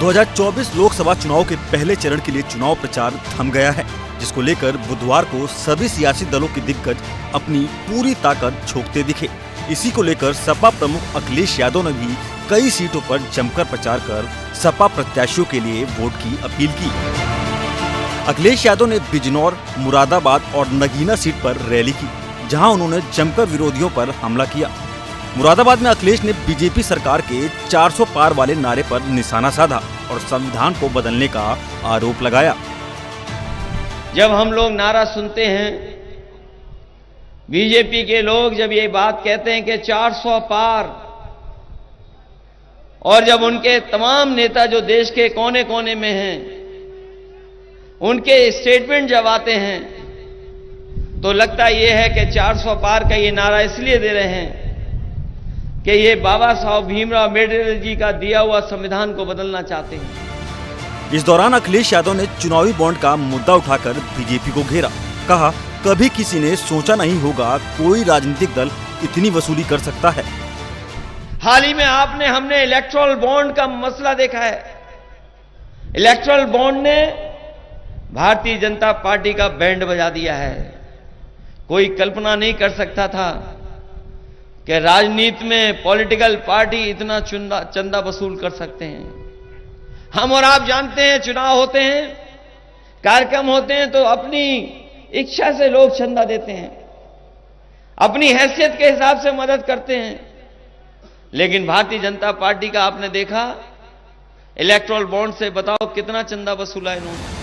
2024 लोकसभा चुनाव के पहले चरण के लिए चुनाव प्रचार थम गया है, जिसको लेकर बुधवार को सभी सियासी दलों के दिग्गज अपनी पूरी ताकत झोंकते दिखे। इसी को लेकर सपा प्रमुख अखिलेश यादव ने भी कई सीटों पर जमकर प्रचार कर सपा प्रत्याशियों के लिए वोट की अपील की। अखिलेश यादव ने बिजनौर, मुरादाबाद और नगीना सीट पर रैली की, जहां उन्होंने जमकर विरोधियों पर हमला किया। मुरादाबाद में अखिलेश ने बीजेपी सरकार के 400 पार वाले नारे पर निशाना साधा और संविधान को बदलने का आरोप लगाया। जब हम लोग नारा सुनते हैं, बीजेपी के लोग जब ये बात कहते हैं कि 400 पार, और जब उनके तमाम नेता जो देश के कोने कोने में हैं, उनके स्टेटमेंट जब आते हैं, तो लगता यह है कि 400 पार का ये नारा इसलिए दे रहे हैं कि ये बाबा साहब भीमराव अम्बेडकर जी का दिया हुआ संविधान को बदलना चाहते हैं। इस दौरान अखिलेश यादव ने चुनावी बॉन्ड का मुद्दा उठाकर बीजेपी को घेरा। कहा, कभी किसी ने सोचा नहीं होगा कोई राजनीतिक दल इतनी वसूली कर सकता है। हाल ही में हमने इलेक्टोरल बॉन्ड का मसला देखा है। इलेक्टोरल बॉन्ड ने भारतीय जनता पार्टी का बैंड बजा दिया है। कोई कल्पना नहीं कर सकता था कि राजनीति में पॉलिटिकल पार्टी इतना चंदा वसूल कर सकते हैं। हम और आप जानते हैं, चुनाव होते हैं, कार्यक्रम होते हैं, तो अपनी इच्छा से लोग चंदा देते हैं, अपनी हैसियत के हिसाब से मदद करते हैं। लेकिन भारतीय जनता पार्टी का आपने देखा, इलेक्टोरल बॉन्ड से बताओ कितना चंदा वसूला इन्होंने।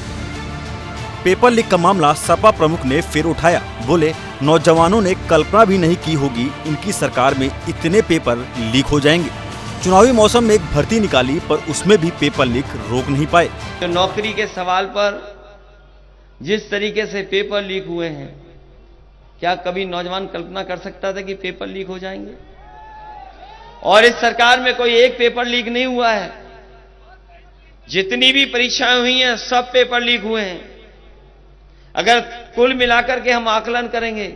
पेपर लीक का मामला सपा प्रमुख ने फिर उठाया। बोले, नौजवानों ने कल्पना भी नहीं की होगी इनकी सरकार में इतने पेपर लीक हो जाएंगे। चुनावी मौसम में एक भर्ती निकाली, पर उसमें भी पेपर लीक रोक नहीं पाए। तो नौकरी के सवाल पर जिस तरीके से पेपर लीक हुए हैं, क्या कभी नौजवान कल्पना कर सकता था कि पेपर लीक हो जाएंगे? और इस सरकार में कोई एक पेपर लीक नहीं हुआ है। जितनी भी परीक्षाएं हुई हैं, सब पेपर लीक हुए हैं। अगर कुल मिलाकर के हम आकलन करेंगे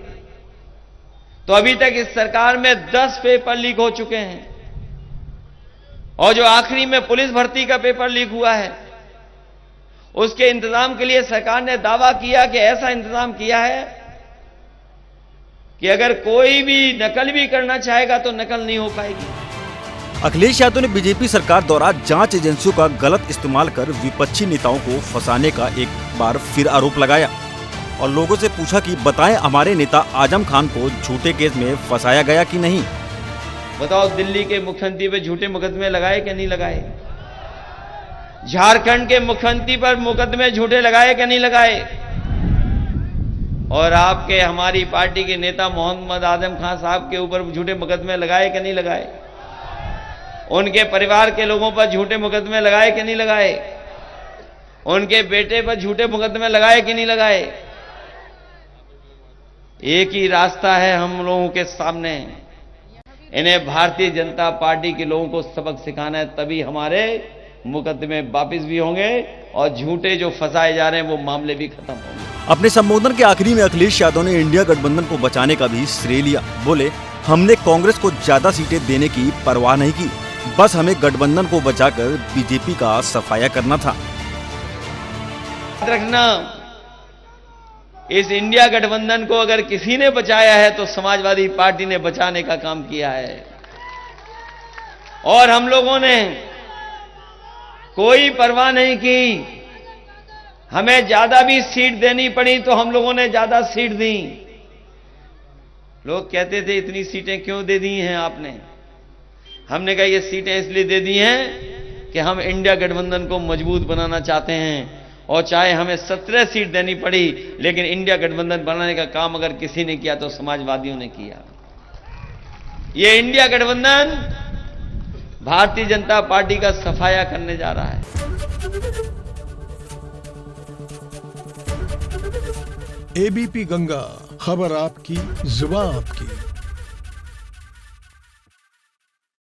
तो अभी तक इस सरकार में 10 पेपर लीक हो चुके हैं। और जो आखिरी में पुलिस भर्ती का पेपर लीक हुआ है, उसके इंतजाम के लिए सरकार ने दावा किया कि ऐसा इंतजाम किया है कि अगर कोई भी नकल भी करना चाहेगा तो नकल नहीं हो पाएगी। अखिलेश यादव ने बीजेपी सरकार द्वारा जांच एजेंसियों का गलत इस्तेमाल कर विपक्षी नेताओं को फंसाने का एक बार फिर आरोप लगाया और लोगों से पूछा कि बताएं, हमारे नेता आजम खान को झूठे केस में फंसाया गया कि नहीं। बताओ, दिल्ली के मुख्यमंत्री पे झूठे मुकदमे लगाए कि नहीं लगाए? झारखंड के मुख्यमंत्री पर मुकदमे झूठे लगाए कि नहीं लगाए? और आपके हमारी पार्टी के नेता मोहम्मद आजम खान साहब के ऊपर झूठे मुकदमे लगाए कि नहीं लगाए? उनके परिवार के लोगों पर झूठे मुकदमे लगाए कि नहीं लगाए? उनके बेटे पर झूठे मुकदमे लगाए कि नहीं लगाए? एक ही रास्ता है हम लोगों के सामने, इन्हें भारतीय जनता पार्टी के लोगों को सबक सिखाना है, तभी हमारे मुकदमे वापस भी होंगे और झूठे जो फंसाए जा रहे हैं वो मामले भी खत्म होंगे। अपने संबोधन के आखिरी में अखिलेश यादव ने इंडिया गठबंधन को बचाने का भी श्रेय लिया। बोले, हमने कांग्रेस को ज्यादा सीटें देने की परवाह नहीं की, बस हमें गठबंधन को बचाकर बीजेपी का सफाया करना था। याद रखना, इस इंडिया गठबंधन को अगर किसी ने बचाया है तो समाजवादी पार्टी ने बचाने का काम किया है। और हम लोगों ने कोई परवाह नहीं की। हमें ज्यादा भी सीट देनी पड़ी तो हम लोगों ने ज्यादा सीट दी। लोग कहते थे इतनी सीटें क्यों दे दी हैं आपने? हमने कहा ये सीटें इसलिए दे दी हैं कि हम इंडिया गठबंधन को मजबूत बनाना चाहते हैं, और चाहे हमें 17 सीट देनी पड़ी, लेकिन इंडिया गठबंधन बनाने का काम अगर किसी ने किया तो समाजवादियों ने किया। ये इंडिया गठबंधन भारतीय जनता पार्टी का सफाया करने जा रहा है। एबीपी गंगा, खबर आपकी, जुबान आपकी।